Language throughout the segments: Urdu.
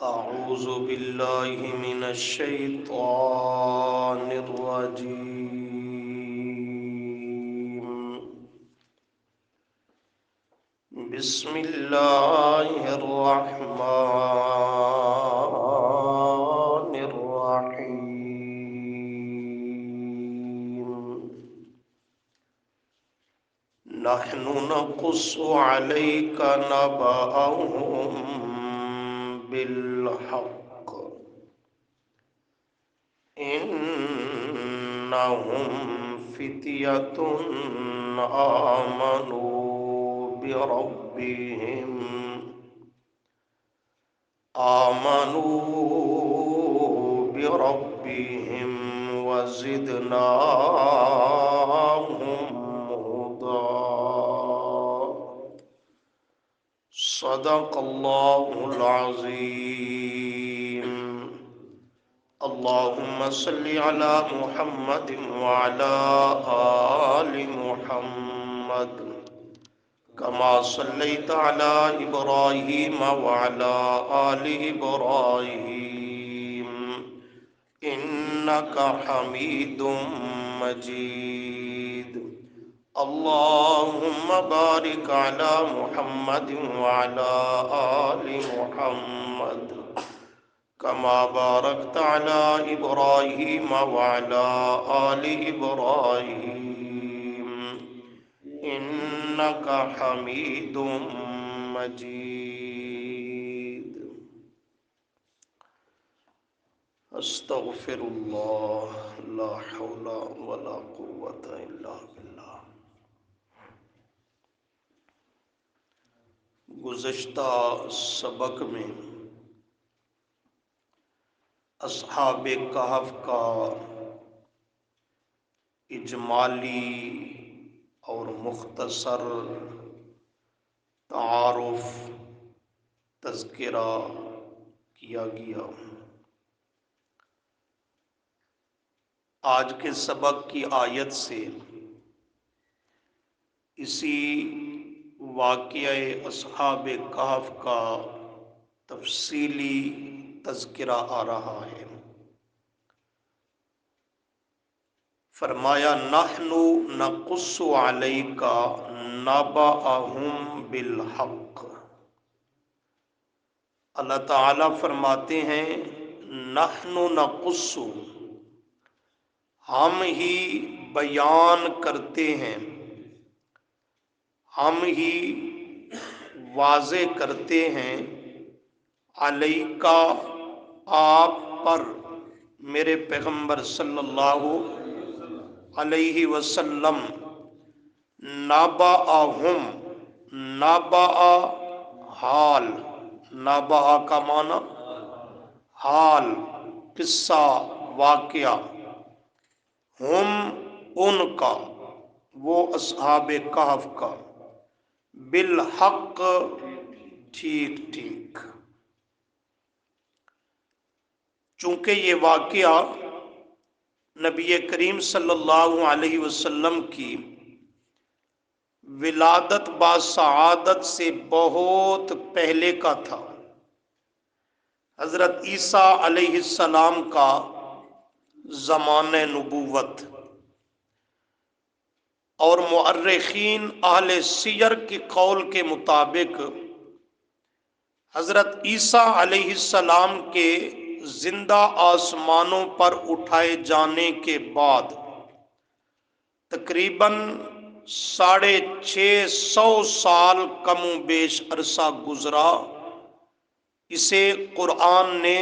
أعوذ بالله من الشيطان الرجيم. بسم الله الرحمن الرحيم. نحن نقص عليك نبأهم بالحق إنهم فتية آمنوا بربهم وزدناهم هدى. صدق الله العظيم. اللهم صل على محمد وعلى آل محمد كما صليت على إبراهيم وعلى آل إبراهيم إنك حميد مجيد. اللهم بارك على محمد وعلى آل محمد كما باركت على إبراهيم وعلى آل إبراهيم إنك حميد مجيد. استغفر اللہ لا حول ولا قوة الا باللہ. گزشتہ سبق میں اصحاب کہف کا اجمالی اور مختصر تعارف تذکرہ کیا گیا. آج کے سبق کی آیت سے اسی واقعہ اصحاب کہف کا تفصیلی تذکرہ آ رہا ہے. فرمایا نحن نقص علیک نبأہم بالحق. اللہ تعالیٰ فرماتے ہیں نحن نقص، ہم ہی بیان کرتے ہیں، ہم ہی واضح کرتے ہیں، علیکا آپ پر، میرے پیغمبر صلی اللہ علیہ وسلم، نبأہم، نبأ حال، نبأ کا معنی حال، قصہ، واقعہ، ہم ان کا، وہ اصحاب کہف کا، بالحق ٹھیک ٹھیک. چونکہ یہ واقعہ نبی کریم صلی اللہ علیہ وسلم کی ولادت باسعادت سے بہت پہلے کا تھا. حضرت عیسیٰ علیہ السلام کا زمانہ نبوت، اور مؤرخین اہل سیر کے قول کے مطابق حضرت عیسیٰ علیہ السلام کے زندہ آسمانوں پر اٹھائے جانے کے بعد تقریباً 650 سال کم و بیش عرصہ گزرا. اسے قرآن نے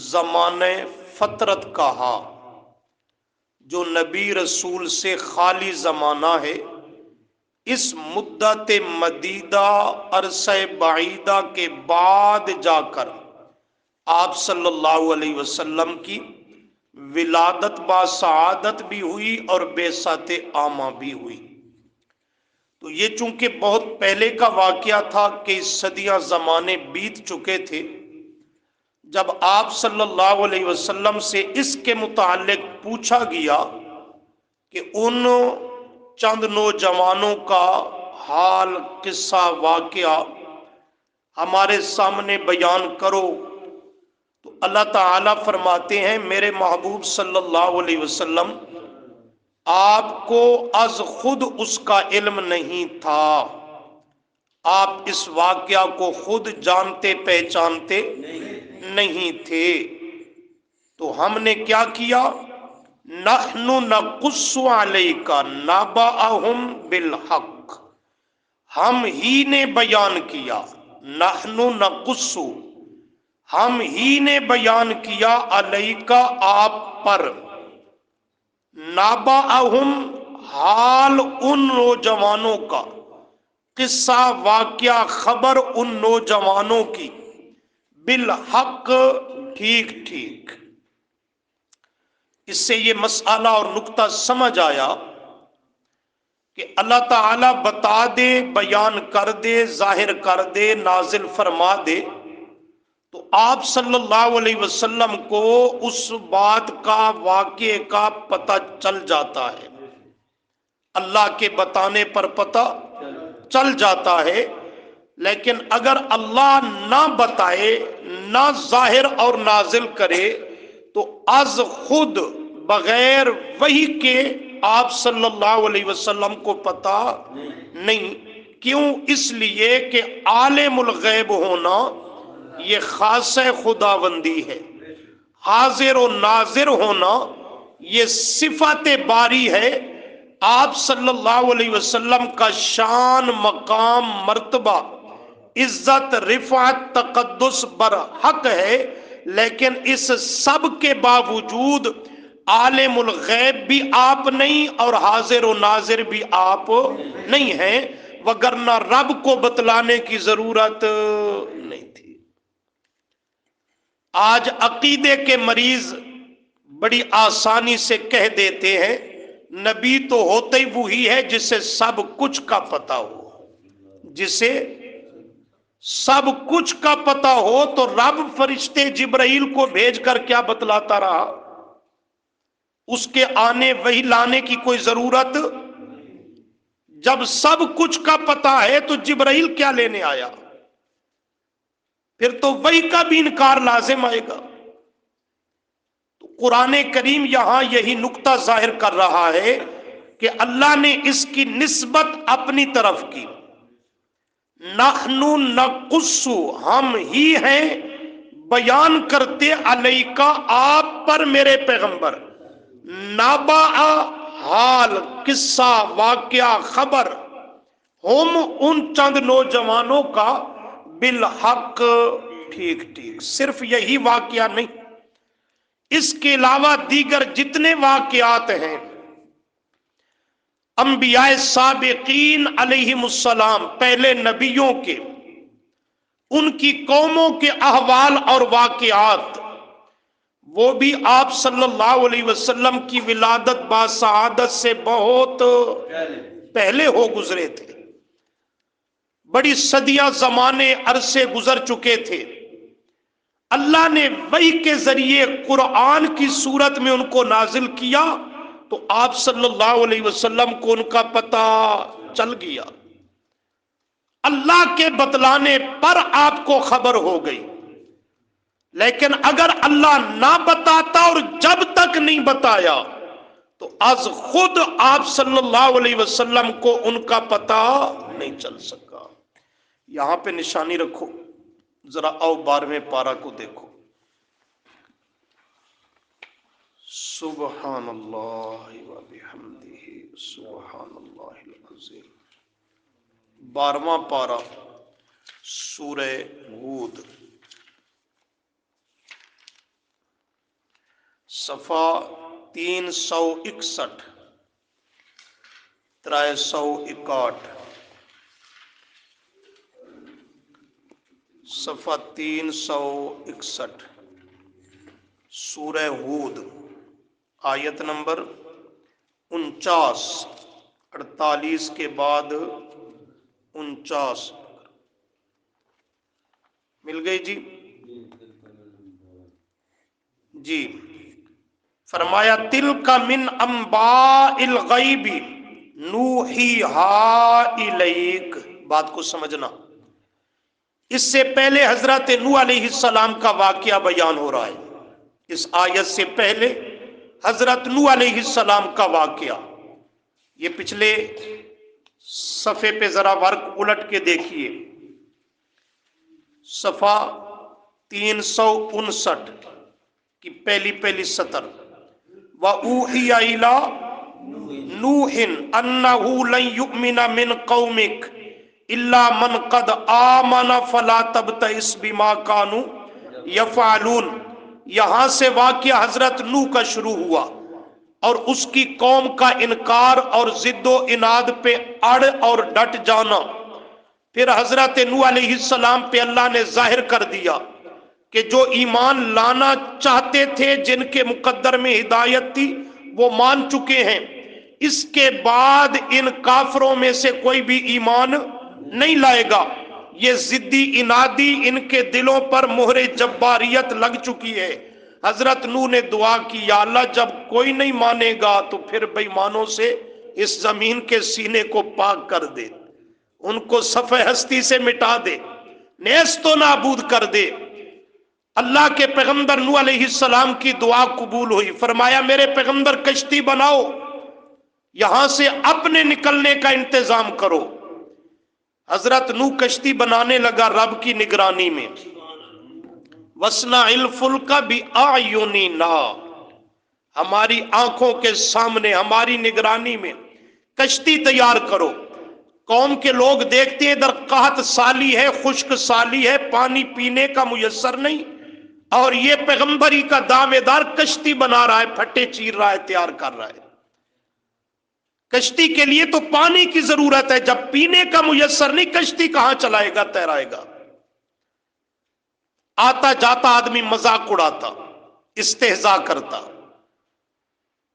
زمانہ فترت کہا، جو نبی رسول سے خالی زمانہ ہے. اس مدت مدیدہ عرصہ بعیدہ کے بعد جا کر آپ صلی اللہ علیہ وسلم کی ولادت باسعادت بھی ہوئی اور بعثت عامہ بھی ہوئی. تو یہ چونکہ بہت پہلے کا واقعہ تھا کہ صدیاں زمانے بیت چکے تھے. جب آپ صلی اللہ علیہ وسلم سے اس کے متعلق پوچھا گیا کہ ان چند نوجوانوں کا حال، قصہ، واقعہ ہمارے سامنے بیان کرو، اللہ تعالیٰ فرماتے ہیں میرے محبوب صلی اللہ علیہ وسلم آپ کو از خود اس کا علم نہیں تھا، آپ اس واقعہ کو خود جانتے پہچانتے نہیں تھے، تو ہم نے کیا کیا؟ نحن نقص علیک نبأہم بالحق، ہم ہی نے بیان کیا، نحن نقص، ہم ہی نے بیان کیا، علیک آپ پر، نبأہم حال ان نوجوانوں کا، قصہ واقعہ خبر ان نوجوانوں کی، بالحق ٹھیک ٹھیک۔ اس سے یہ مسئلہ اور نقطہ سمجھ آیا کہ اللہ تعالیٰ بتا دے، بیان کر دے، ظاہر کر دے، نازل فرما دے، تو آپ صلی اللہ علیہ وسلم کو اس بات کا، واقعے کا پتہ چل جاتا ہے، اللہ کے بتانے پر پتہ چل جاتا ہے۔ لیکن اگر اللہ نہ بتائے، نہ ظاہر اور نازل کرے، تو از خود بغیر وحی کے آپ صلی اللہ علیہ وسلم کو پتہ نہیں۔ کیوں؟ اس لیے کہ عالم الغیب ہونا یہ خاص خداوندی ہے، حاضر و ناظر ہونا یہ صفت باری ہے۔ آپ صلی اللہ علیہ وسلم کا شان، مقام، مرتبہ، عزت، رفعت، تقدس برحق ہے، لیکن اس سب کے باوجود عالم الغیب بھی آپ نہیں اور حاضر و ناظر بھی آپ نہیں ہیں، وگرنہ رب کو بتلانے کی ضرورت نہیں تھی۔ آج عقیدے کے مریض بڑی آسانی سے کہہ دیتے ہیں نبی تو ہوتے ہی وہی ہے جسے سب کچھ کا پتہ ہو، جسے سب کچھ کا پتہ ہو تو رب فرشتے جبرائیل کو بھیج کر کیا بتلاتا رہا؟ اس کے آنے وہی لانے کی کوئی ضرورت؟ جب سب کچھ کا پتہ ہے تو جبرائیل کیا لینے آیا؟ پھر تو وہی کا بھی انکار لازم آئے گا۔ تو قرآن کریم یہاں یہی نقطہ ظاہر کر رہا ہے کہ اللہ نے اس کی نسبت اپنی طرف کی، نحن نقص، ہم ہی ہیں بیان کرتے، علیکا آپ پر میرے پیغمبر، نبأ حال، قصہ، واقعہ، خبر، ہم ان چند نوجوانوں کا، بالحق ٹھیک ٹھیک۔ صرف یہی واقعہ نہیں، اس کے علاوہ دیگر جتنے واقعات ہیں انبیاء سابقین علیہم السلام، پہلے نبیوں کے، ان کی قوموں کے احوال اور واقعات، وہ بھی آپ صلی اللہ علیہ وسلم کی ولادت باسعادت سے بہت پہلے ہو گزرے تھے، بڑی صدیاں زمانے عرصے گزر چکے تھے۔ اللہ نے وحی کے ذریعے قرآن کی صورت میں ان کو نازل کیا تو آپ صلی اللہ علیہ وسلم کو ان کا پتہ چل گیا، اللہ کے بتلانے پر آپ کو خبر ہو گئی۔ لیکن اگر اللہ نہ بتاتا اور جب تک نہیں بتایا تو از خود آپ صلی اللہ علیہ وسلم کو ان کا پتہ نہیں چل سکا۔ یہاں پہ نشانی رکھو، ذرا آؤ 12ویں پارہ کو دیکھو۔ سبحان اللہ و بحمدہ، سبحان اللہ العظیم۔ 12واں پارہ سورہ ہود، صفحہ 361، 361، صفحہ 361، سورہ ہود، آیت نمبر 49، 48 کے بعد 49 مل گئی جی؟ جی، فرمایا تلک من انباء الغیب نوحیہا الیک، بات کو سمجھنا، اس سے پہلے حضرت نوح علیہ السلام کا واقعہ بیان ہو رہا ہے۔ اس آیت سے پہلے حضرت نوح علیہ السلام کا واقعہ، یہ پچھلے صفحے پہ ذرا ورق الٹ کے دیکھیے، صفحہ 359 کی پہلی سطر، وَأُوحِيَ إِلَىٰ نُوحٍ أَنَّهُ لَن يُؤْمِنَ مِن قَوْمِكَ إِلَّا مَنْ قَدْ آمَنَ فَلَا تَبْتَئِسْ بِمَا كَانُوا يَفْعَلُونَ۔ یہاں سے واقعہ حضرت نوح کا شروع ہوا اور اس کی قوم کا انکار اور ضد و اناد پہ اڑ اور ڈٹ جانا۔ پھر حضرت نوح علیہ السلام پہ اللہ نے ظاہر کر دیا کہ جو ایمان لانا چاہتے تھے، جن کے مقدر میں ہدایت تھی، وہ مان چکے ہیں۔ اس کے بعد ان کافروں میں سے کوئی بھی ایمان نہیں لائے گا۔ یہ ضدی انادی ان کے دلوں پر مہر جباریت لگ چکی ہے۔ حضرت نوح نے دعا کی، یا اللہ جب کوئی نہیں مانے گا تو پھر بے ایمانوں سے اس زمین کے سینے کو پاک کر دے، ان کو صفحہ ہستی سے مٹا دے، نیست و نابود کر دے۔ اللہ کے پیغمبر نوح علیہ السلام کی دعا قبول ہوئی، فرمایا میرے پیغمبر کشتی بناؤ، یہاں سے اپنے نکلنے کا انتظام کرو۔ حضرت نوح کشتی بنانے لگا رب کی نگرانی میں، وَاصْنَعِ الْفُلْكَ بِأَعْيُنِنَا، ہماری آنکھوں کے سامنے، ہماری نگرانی میں کشتی تیار کرو۔ قوم کے لوگ دیکھتے ہیں ادھر قحط سالی ہے، خشک سالی ہے، پانی پینے کا میسر نہیں، اور یہ پیغمبری کا دعوے دار کشتی بنا رہا ہے، پھٹے چیر رہا ہے، تیار کر رہا ہے۔ کشتی کے لیے تو پانی کی ضرورت ہے، جب پینے کا میسر نہیں، کشتی کہاں چلائے گا، تیرائے گا؟ آتا جاتا آدمی مذاق اڑاتا، استہزاء کرتا۔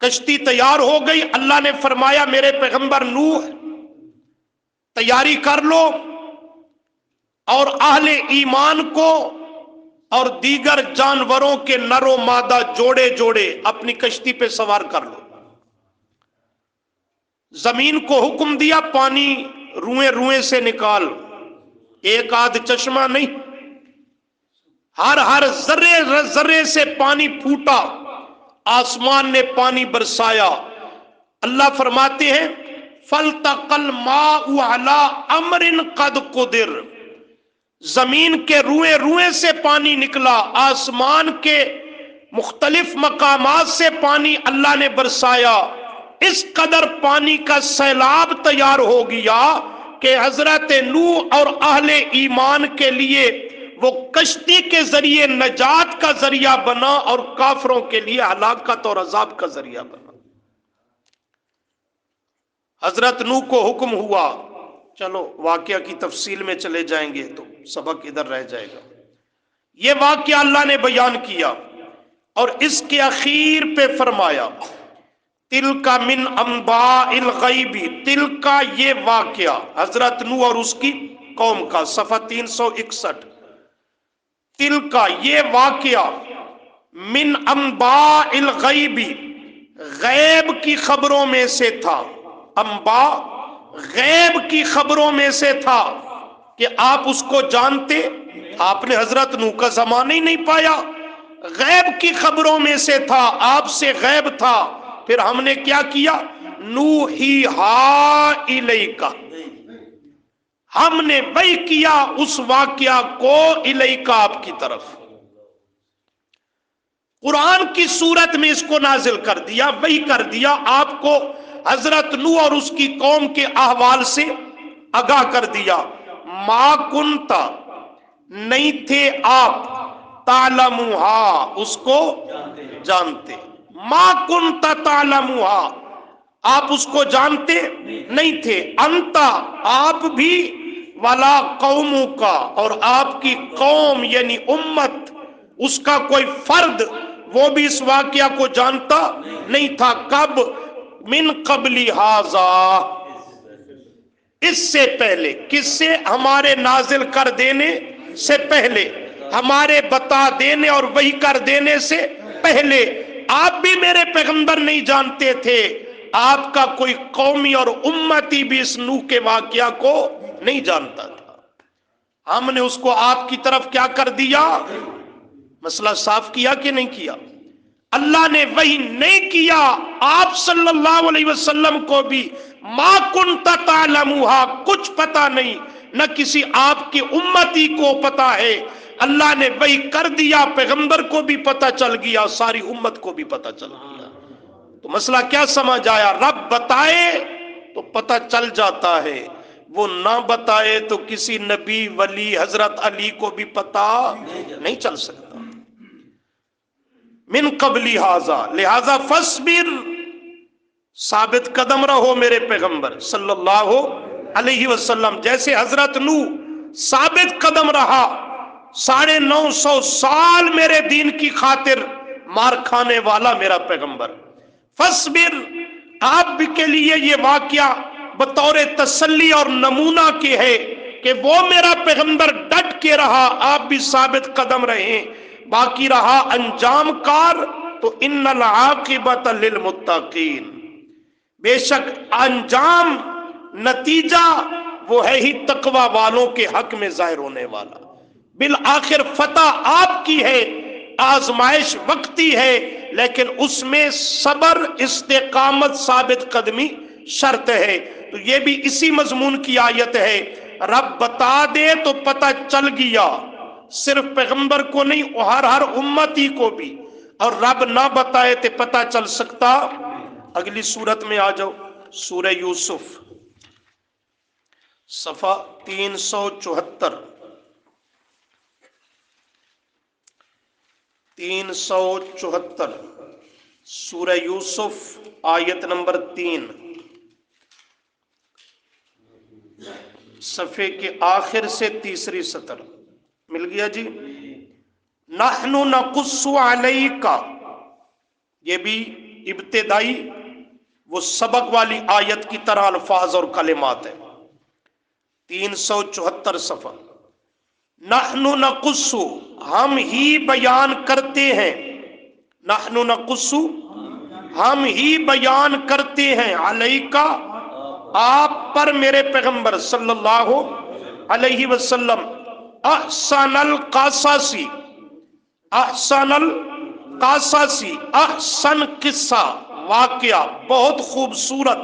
کشتی تیار ہو گئی، اللہ نے فرمایا میرے پیغمبر نوح تیاری کر لو، اور اہل ایمان کو اور دیگر جانوروں کے نر و مادہ جوڑے جوڑے اپنی کشتی پہ سوار کر لو۔ زمین کو حکم دیا پانی روئیں روئیں سے نکال، ایک آدھ چشمہ نہیں، ہر ذرے ذرے سے پانی پھوٹا، آسمان نے پانی برسایا۔ اللہ فرماتے ہیں فَالْتَقَى الْمَاءُ عَلَىٰ أَمْرٍ قَدْ قُدِرَ، زمین کے روئیں روئیں سے پانی نکلا، آسمان کے مختلف مقامات سے پانی اللہ نے برسایا۔ اس قدر پانی کا سیلاب تیار ہو گیا کہ حضرت نوح اور اہل ایمان کے لیے وہ کشتی کے ذریعے نجات کا ذریعہ بنا، اور کافروں کے لیے ہلاکت اور عذاب کا ذریعہ بنا۔ حضرت نوح کو حکم ہوا، چلو واقعہ کی تفصیل میں چلے جائیں گے تو سبق ادھر رہ جائے گا۔ یہ واقعہ اللہ نے بیان کیا اور اس کے اخیر پہ فرمایا تِلْکَ مِنْ أَنْبَاءِ الْغَیْبِ، تِلْکَ یہ واقعہ حضرت نوح اور اس کی قوم کا، صفحہ 361، تِلْکَ یہ واقعہ من انباء الغیب، غیب کی خبروں میں سے تھا۔ انباء غیب کی خبروں میں سے تھا کہ آپ اس کو جانتے، آپ نے حضرت نوح کا زمانہ ہی نہیں پایا، غیب کی خبروں میں سے تھا، آپ سے غیب تھا۔ پھر ہم نے کیا کیا؟ نوحیہا الیک، ہم نے وحی کیا اس واقعہ کو الیک، آپ کی طرف، قرآن کی صورت میں اس کو نازل کر دیا، وحی کر دیا آپ کو، حضرت نوح اور اس کی قوم کے احوال سے آگاہ کر دیا۔ ما کنت، نہیں تھے آپ، تعلموہا، اس کو جانتے، ما کنت تعلموہا، آپ اس کو جانتے نہیں تھے، انت، آپ بھی، ولا قوموں کا، اور آپ کی قوم یعنی امت، اس کا کوئی فرد وہ بھی اس واقعہ کو جانتا نہیں تھا۔ کب؟ من قبل ھذا، اس سے پہلے، کس سے؟ ہمارے نازل کر دینے سے پہلے، ہمارے بتا دینے اور وحی کر دینے سے پہلے آپ بھی میرے پیغمبر نہیں جانتے تھے، آپ کا کوئی قومی اور امتی بھی اس نوح کے واقعہ کو نہیں جانتا تھا۔ ہم نے اس کو آپ کی طرف کیا کر دیا؟ مسئلہ صاف کیا کہ نہیں کیا؟ اللہ نے وہی نہیں کیا، آپ صلی اللہ علیہ وسلم کو بھی ما کنت تعلمھا کچھ پتا نہیں، نہ کسی آپ کی امتی کو پتا ہے، اللہ نے وہی کر دیا، پیغمبر کو بھی پتا چل گیا، ساری امت کو بھی پتا چل گیا۔ تو مسئلہ کیا سمجھ آیا؟ رب بتائے تو پتا چل جاتا ہے، وہ نہ بتائے تو کسی نبی ولی حضرت علی کو بھی پتا نہیں چل سکتا۔ من قبل ھذا، لہذا فاصبر، ثابت قدم رہو میرے پیغمبر صلی اللہ علیہ وسلم، جیسے حضرت نوح ثابت قدم رہا 950 سال میرے دین کی خاطر مار کھانے والا میرا پیغمبر۔ فاصبر، آپ بھی کے لیے یہ واقعہ بطور تسلی اور نمونہ کے ہے کہ وہ میرا پیغمبر ڈٹ کے رہا، آپ بھی ثابت قدم رہیں۔ باقی رہا انجام کار تو ان العاقبۃ للمتقین، بے شک انجام نتیجہ وہ ہے ہی تقوی والوں کے حق میں ظاہر ہونے والا۔ بالآخر فتح آپ کی ہے، آزمائش وقتی ہے، لیکن اس میں صبر، استقامت، ثابت قدمی شرط ہے۔ تو یہ بھی اسی مضمون کی آیت ہے، رب بتا دے تو پتہ چل گیا، صرف پیغمبر کو نہیں، ہر امتی کو بھی، اور رب نہ بتائے تو پتہ چل سکتا۔ اگلی سورت میں آ جاؤ، سورہ یوسف صفحہ 374، 374 سورہ یوسف آیت نمبر 3، صفحے کے آخر سے تیسری سطر مل گیا جی۔ نحن نقص علیک، یہ بھی ابتدائی وہ سبق والی آیت کی طرح الفاظ اور کلمات ہے۔ 374 صفحہ، نحن نقص، ہم ہی بیان کرتے ہیں، نحن نقص، ہم ہی بیان کرتے ہیں، علیک، آپ پر میرے پیغمبر صلی اللہ علیہ وسلم، احسن القصص، احسن القصص، احسن قصہ، واقعہ بہت خوبصورت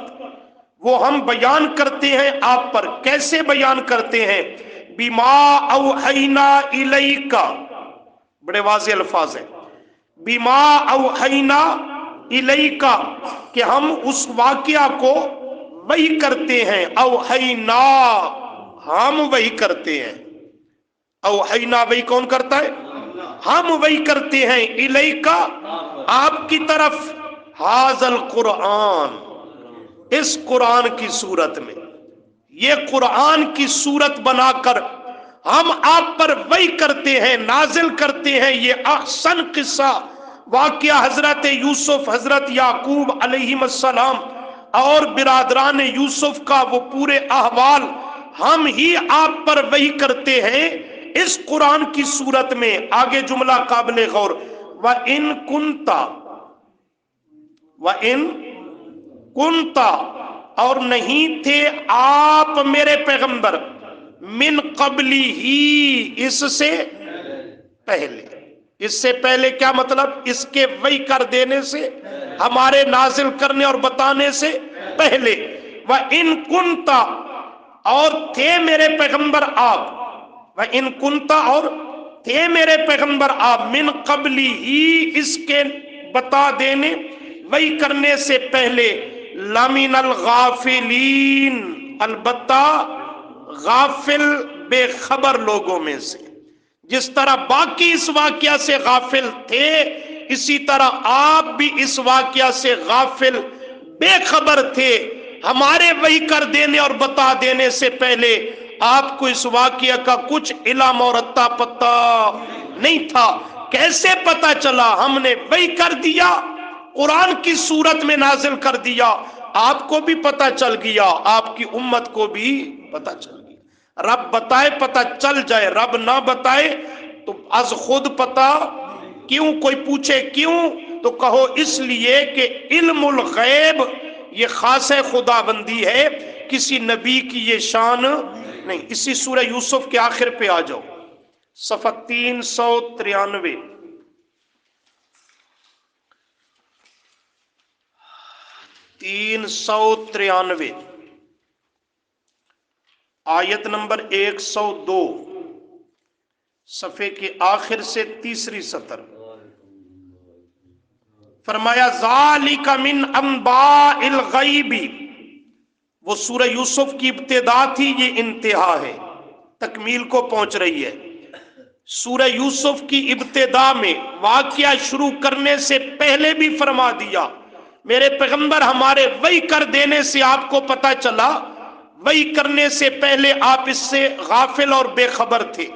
وہ ہم بیان کرتے ہیں آپ پر۔ کیسے بیان کرتے ہیں؟ بما اوحینا الیک، بڑے واضح الفاظ ہیں، بما اوحینا الیک، کہ ہم اس واقعہ کو وحی کرتے ہیں، اوحینا، ہم وحی کرتے ہیں، اوحینا وحی کون کرتا ہے؟ ہم وحی کرتے ہیں، الیک، آپ کی طرف، ھذا القرآن، اس قرآن کی صورت میں، یہ قرآن کی صورت بنا کر ہم آپ پر وحی کرتے ہیں، نازل کرتے ہیں یہ احسن قصہ، واقعہ حضرت یوسف، حضرت یعقوب علیہ السلام اور برادران یوسف کا وہ پورے احوال ہم ہی آپ پر وحی کرتے ہیں اس قرآن کی صورت میں۔ آگے جملہ قابل غور، وَإِن كُنْتَ، وَإِن كُنْتَ، اور نہیں تھے آپ میرے پیغمبر، من قبلی ہی، اس سے پہلے، اس سے پہلے کیا مطلب؟ اس کے وحی کر دینے سے، ہمارے نازل کرنے اور بتانے سے پہلے۔ وَإِن كُنْتَ، اور تھے میرے پیغمبر آپ، وَإِن كُنْتَ، اور تھے میرے پیغمبر آپ، من قبلی ہی، اس کے بتا دینے وحی کرنے سے پہلے، لَمِنَ الْغَافِلِينَ، البتہ غافل بے خبر لوگوں میں سے۔ جس طرح باقی اس واقعہ سے غافل تھے، اسی طرح آپ بھی اس واقعہ سے غافل بے خبر تھے، ہمارے وحی کر دینے اور بتا دینے سے پہلے آپ کو اس واقعہ کا کچھ علم اور اتا پتہ نہیں تھا۔ کیسے پتا چلا؟ ہم نے وحی کر دیا، قرآن کی صورت میں نازل کر دیا، آپ کو بھی پتا چل گیا، آپ کی امت کو بھی پتا چل گیا۔ رب بتائے پتا چل جائے، رب نہ بتائے تو از خود پتا کیوں؟ کوئی پوچھے کیوں تو کہو اس لیے کہ علم الغیب یہ خاص خدا بندی ہے، کسی نبی کی یہ شان نہیں، اسی سورہ یوسف کے آخر پہ آ جاؤ، صفحہ 393، 393 آیت نمبر 102، صفحے کے آخر سے تیسری سطر۔ فرمایا ذالک من انباء الغیب، وہ سورہ یوسف کی ابتدا تھی، یہ انتہا ہے، تکمیل کو پہنچ رہی ہے۔ سورہ یوسف کی ابتدا میں واقعہ شروع کرنے سے پہلے بھی فرما دیا میرے پیغمبر، ہمارے وحی کر دینے سے آپ کو پتا چلا، وحی کرنے سے پہلے آپ اس سے غافل اور بے خبر تھے۔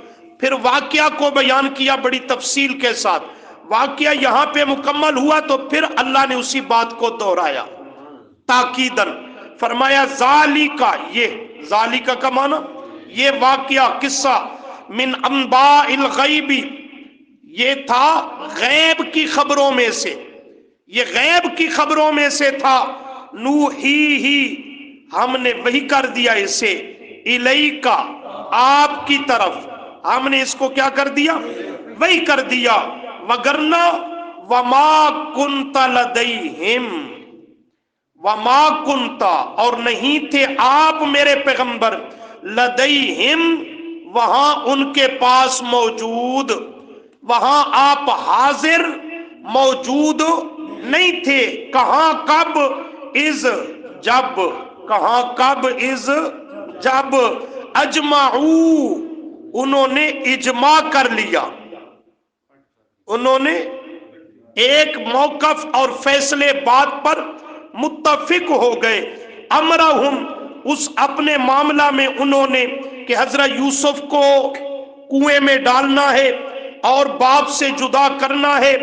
پھر واقعہ کو بیان کیا بڑی تفصیل کے ساتھ، واقعہ یہاں پہ مکمل ہوا تو پھر اللہ نے اسی بات کو دہرایا تاکیدن۔ فرمایا ذالکا، یہ ذالکا کا معنی یہ واقعہ، قصہ، من انباء الغیب، یہ تھا غیب کی خبروں میں سے، یہ غیب کی خبروں میں سے تھا، نوحی، ہم نے وحی کر دیا اسے، الیکا، آپ کی طرف، ہم نے اس کو کیا کر دیا؟ وحی کر دیا، وگرنہ وما کنت لدیہم، وما کنتا، اور نہیں تھے آپ میرے پیغمبر، لدیہم، وہاں ان کے پاس موجود، وہاں آپ حاضر موجود نہیں تھے، کہاں کب؟ از جب، کہاں کب؟ از جب، اجمعو، انہوں نے اجماع کر لیا، انہوں نے ایک موقف اور فیصلے بات پر متفق ہو گئے، امرہم، اس اپنے معاملہ میں انہوں نے کہ حضرت یوسف کو کنویں میں ڈالنا ہے اور باپ سے جدا کرنا ہے۔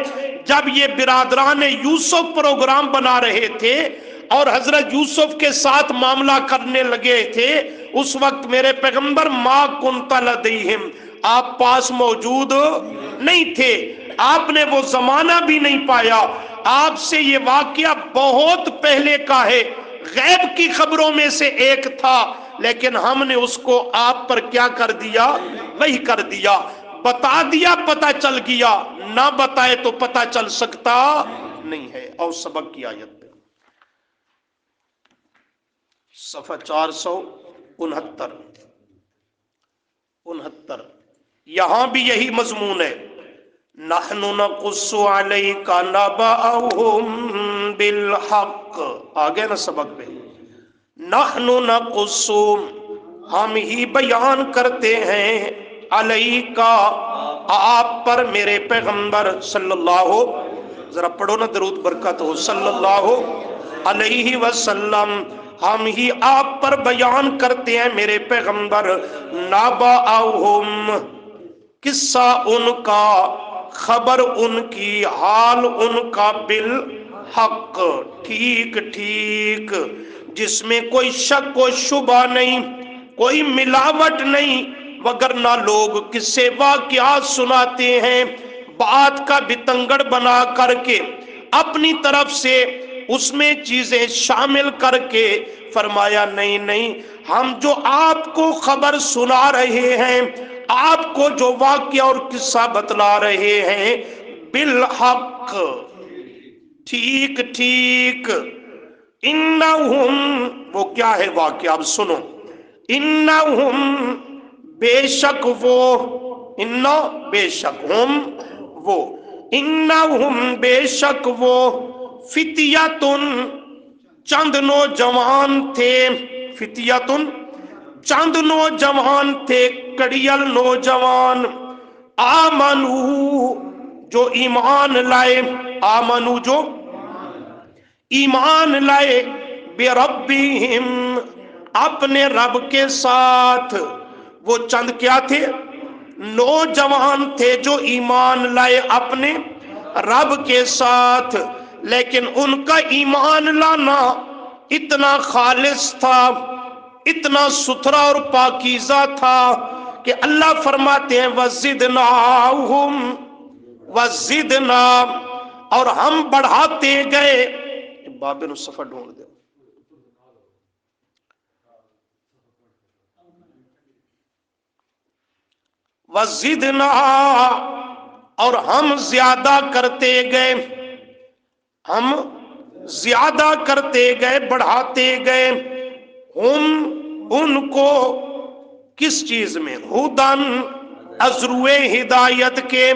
جب یہ برادران یوسف پروگرام بنا رہے تھے اور حضرت یوسف کے ساتھ معاملہ کرنے لگے تھے، اس وقت میرے پیغمبر ما کنت لدیہم، آپ پاس موجود نہیں تھے، آپ نے وہ زمانہ بھی نہیں پایا، آپ سے یہ واقعہ بہت پہلے کا ہے، غیب کی خبروں میں سے ایک تھا، لیکن ہم نے اس کو آپ پر کیا کر دیا؟ وحی کر دیا، بتا دیا، پتہ چل گیا، نہ بتائے تو پتہ چل سکتا نہیں ہے۔ اور سبق کی آیت پہ صفحہ 469، یہاں بھی یہی مضمون ہے، نحن نقص علیک نبأہم بالحق، آگے نا سبق پہ، نحن نقص، ہم ہی بیان کرتے ہیں، علیکا، آپ پر میرے پیغمبر صلی اللہ، ذرا پڑھو نا درود برکت ہو، صلی اللہ علیہ وسلم، ہم ہی آپ پر بیان کرتے ہیں میرے پیغمبر، نبأہم، قصہ ان کا، خبر ان کی، حال ان کا، بالحق، ٹھیک ٹھیک، جس میں کوئی شک و شبہ نہیں، کوئی ملاوٹ نہیں، وگرنہ لوگ قصے واقعات سناتے ہیں بات کا بتنگڑ بنا کر کے، اپنی طرف سے اس میں چیزیں شامل کر کے۔ فرمایا نہیں نہیں، ہم جو آپ کو خبر سنا رہے ہیں، آپ کو جو واقعہ اور قصہ بتلا رہے ہیں، بالحق، ٹھیک ٹھیک، انہم، وہ کیا ہے واقعہ اب سنو، انہم، بے شک وہ، انہ، بے شک، ہم، وہ، انہم، بے شک وہ، فتیتن، چند نوجوان تھے، فتیتن، چند نوجوان تھے، کڑیل نوجوان، آمنو، جو ایمان لائے، آمنو، جو ایمان لائے، بربہم، اپنے رب کے ساتھ، وہ چند کیا تھے؟ نوجوان تھے جو ایمان لائے اپنے رب کے ساتھ، لیکن ان کا ایمان لانا اتنا خالص تھا، اتنا ستھرا اور پاکیزہ تھا کہ اللہ فرماتے ہیں وَزِدْنَاهُمْ، وَزِدْنَا، اور ہم بڑھاتے گئے، بابے نو صفحہ ڈھونڈ دے، وزدنا، اور ہم زیادہ کرتے گئے، ہم زیادہ کرتے گئے، بڑھاتے گئے، ہم ان کو کس چیز میں؟ ہدن، ازروے ہدایت کے،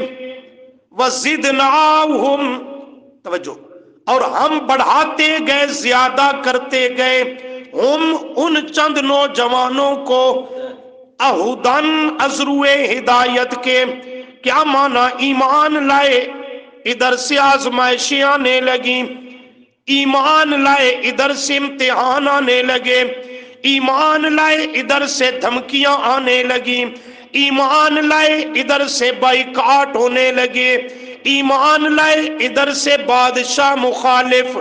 وزدناہم، توجہ، اور ہم بڑھاتے گئے، زیادہ کرتے گئے، ہم ان چند نوجوانوں کو، اہدن، ازروے ہدایت کے، کیا مانا؟ ایمان لائے، ادھر سے آزمائشیں آنے لگیں، ایمان لائے ادھر سے امتحان آنے لگے، ایمان لائے ادھر سے دھمکیاں آنے لگیں، ایمان لائے ادھر سے بائیکاٹ ہونے لگے، ایمان لائے ادھر سے بادشاہ مخالف،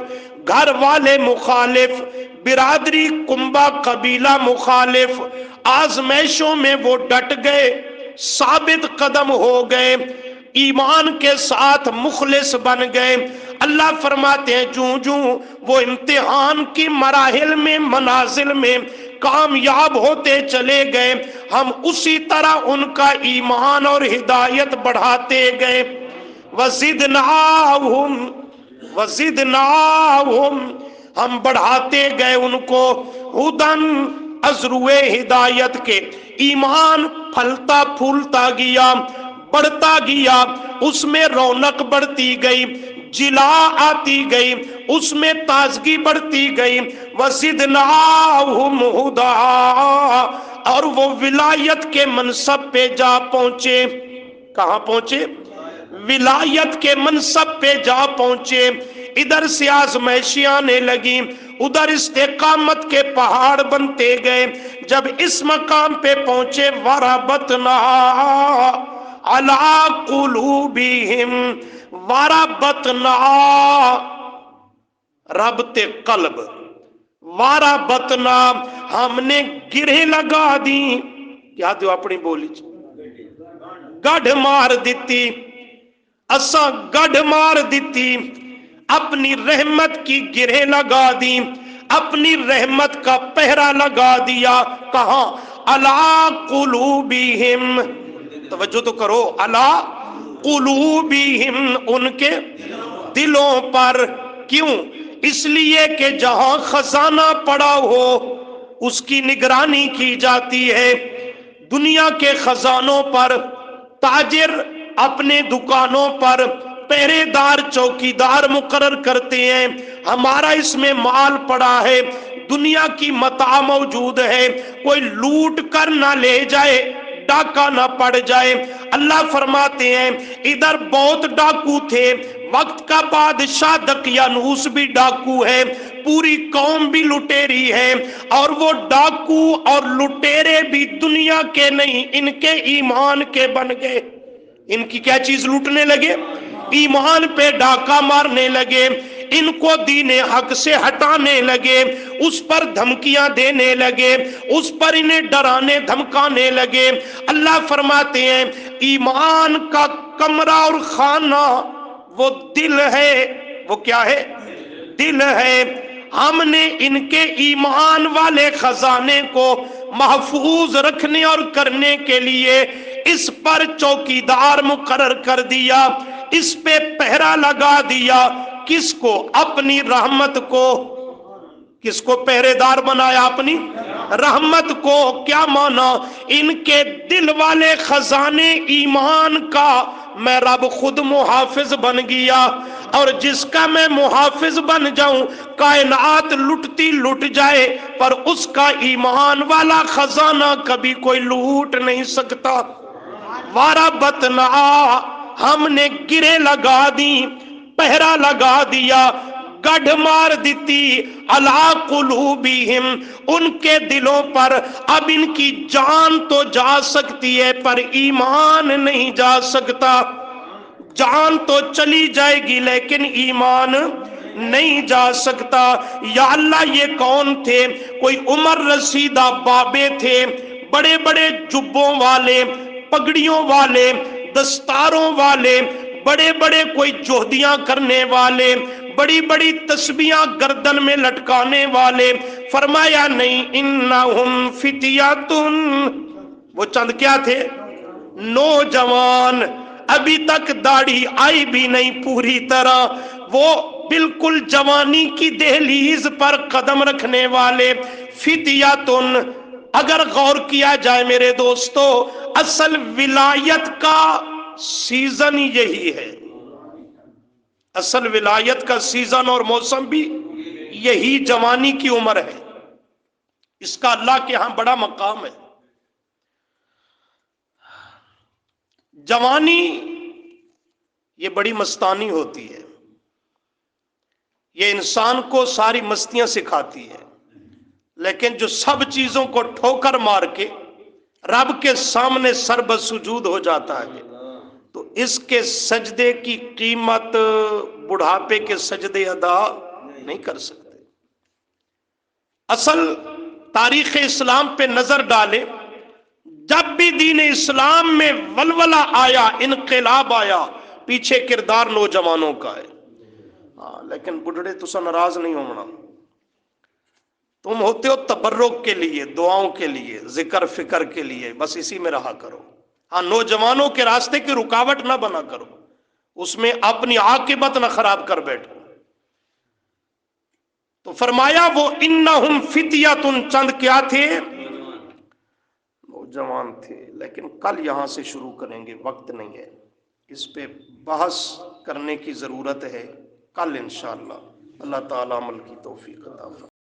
گھر والے مخالف، برادری کنبہ قبیلہ مخالف، آزمائشوں میں وہ ڈٹ گئے، ثابت قدم ہو گئے، ایمان کے ساتھ مخلص بن گئے۔ اللہ فرماتے ہیں جوں جوں وہ امتحان کی مراحل میں، منازل میں کامیاب ہوتے چلے گئے، ہم اسی طرح ان کا ایمان اور ہدایت بڑھاتے گئے۔ وزدناہم، وزدناہم، ہم بڑھاتے گئے ان کو، ہدن، ازروے ہدایت کے، ایمان پھلتا پھولتا گیا، بڑھتا گیا، اس میں رونق بڑھتی گئی، جلا آتی گئی، اس میں تازگی بڑھتی گئی، وزدناہم ہدا، اور وہ ولایت کے منصب پہ جا پہنچے۔ کہاں پہنچے؟ ولایت کے منصب پہ جا پہنچے۔ ادھر سے آزمائشیں آنے لگیں، ادھر استقامت کے پہاڑ بنتے گئے، جب اس مقام پہ پہنچے، وربطنا علی قلوبہم، وربطنا، ربط قلب، وربطنا، ہم نے گرہ لگا دی، کیا دو اپنی بولی گڑھ مار دیتی، اساں گڑھ مار دیتی، اپنی رحمت کی گرہ لگا دی، اپنی رحمت کا پہرا لگا دیا۔ کہاں؟ علی قلوبہم، توجہ تو کرو، علی قلوبہم، ان کے دلوں پر۔ کیوں؟ اس لیے کہ جہاں خزانہ پڑا ہو اس کی نگرانی کی جاتی ہے۔ دنیا کے خزانوں پر تاجر اپنے دکانوں پر پہرے دار، چوکیدار مقرر کرتے ہیں، ہمارا اس میں مال پڑا ہے، دنیا کی متاع موجود ہے، کوئی لوٹ کر نہ لے جائے، ڈاکہ نہ پڑ جائے۔ اللہ فرماتے ہیں ادھر بہت ڈاکو تھے، وقت کا بادشاہ دقیانوس بھی ڈاکو ہے، پوری قوم بھی لٹیری ہے، اور وہ ڈاکو اور لٹیرے بھی دنیا کے نہیں، ان کے ایمان کے بن گئے۔ ان کی کیا چیز لوٹنے لگے؟ ایمان پہ ڈاکہ مارنے لگے، ان کو دین حق سے ہٹانے لگے، اس پر دھمکیاں دینے لگے، اس پر انہیں ڈرانے دھمکانے لگے۔ اللہ فرماتے ہیں ایمان کا کمرہ اور خانہ وہ دل ہے، وہ کیا ہے؟ دل ہے۔ ہم نے ان کے ایمان والے خزانے کو محفوظ رکھنے اور کرنے کے لیے اس پر چوکیدار مقرر کر دیا، اس پہ پہرا لگا دیا۔ کس کو؟ اپنی رحمت کو۔ کس کو پہرے دار بنایا؟ اپنی رحمت کو۔ کیا مانا؟ ان کے دل والے خزانے ایمان کا میں رب خود محافظ بن گیا، اور جس کا میں محافظ بن جاؤں، کائنات لٹتی لٹ جائے پر اس کا ایمان والا خزانہ کبھی کوئی لوٹ نہیں سکتا۔ وربطنا، ہم نے گرے لگا دی، پہرا لگا دیا، گڑھ مار دیتی، علی قلوبہم، ان کے دلوں پر۔ اب ان کی جان تو جا سکتی ہے پر ایمان نہیں جا سکتا۔ جان تو چلی جائے گی لیکن ایمان نہیں جا سکتا۔ یا اللہ یہ کون تھے؟ کوئی عمر رسیدہ بابے تھے، بڑے بڑے جبوں والے، پگڑیوں والے، دستاروں والے، بڑے بڑے کوئی جوہدیاں کرنے والے، بڑی بڑی تسبیحاں گردن میں لٹکانے والے۔ فرمایا نہیں، انہم فتیاتن، وہ چند کیا تھے؟ نوجوان ابھی تک داڑھی آئی بھی نہیں پوری طرح، وہ بالکل جوانی کی دہلیز پر قدم رکھنے والے فتیاتن، اگر غور کیا جائے میرے دوستو، اصل ولایت کا سیزن یہی ہے، اصل ولایت کا سیزن اور موسم بھی یہی جوانی کی عمر ہے، اس کا اللہ کے ہاں بڑا مقام ہے۔ جوانی یہ بڑی مستانی ہوتی ہے، یہ انسان کو ساری مستیاں سکھاتی ہے، لیکن جو سب چیزوں کو ٹھوکر مار کے رب کے سامنے سر بسجود ہو جاتا ہے، تو اس کے سجدے کی قیمت بڑھاپے کے سجدے ادا نہیں کر سکتے۔ اصل تاریخ اسلام پہ نظر ڈالے، جب بھی دین اسلام میں ولولہ آیا، انقلاب آیا، پیچھے کردار نوجوانوں کا ہے۔ لیکن بڑھڑے تو سا ناراض نہیں ہونا، تم ہوتے ہو تبرک کے لیے، دعاؤں کے لیے، ذکر فکر کے لیے، بس اسی میں رہا کرو۔ ہاں، نوجوانوں کے راستے کی رکاوٹ نہ بنا کرو، اس میں اپنی عاقبت نہ خراب کر بیٹھو۔ تو فرمایا وہ انہم فتیۃ، چند کیا تھے؟ نوجوان تھے۔ لیکن کل یہاں سے شروع کریں گے، وقت نہیں ہے، اس پہ بحث کرنے کی ضرورت ہے، کل انشاءاللہ۔ اللہ تعالیٰ عمل کی توفیق عطا فرمائے۔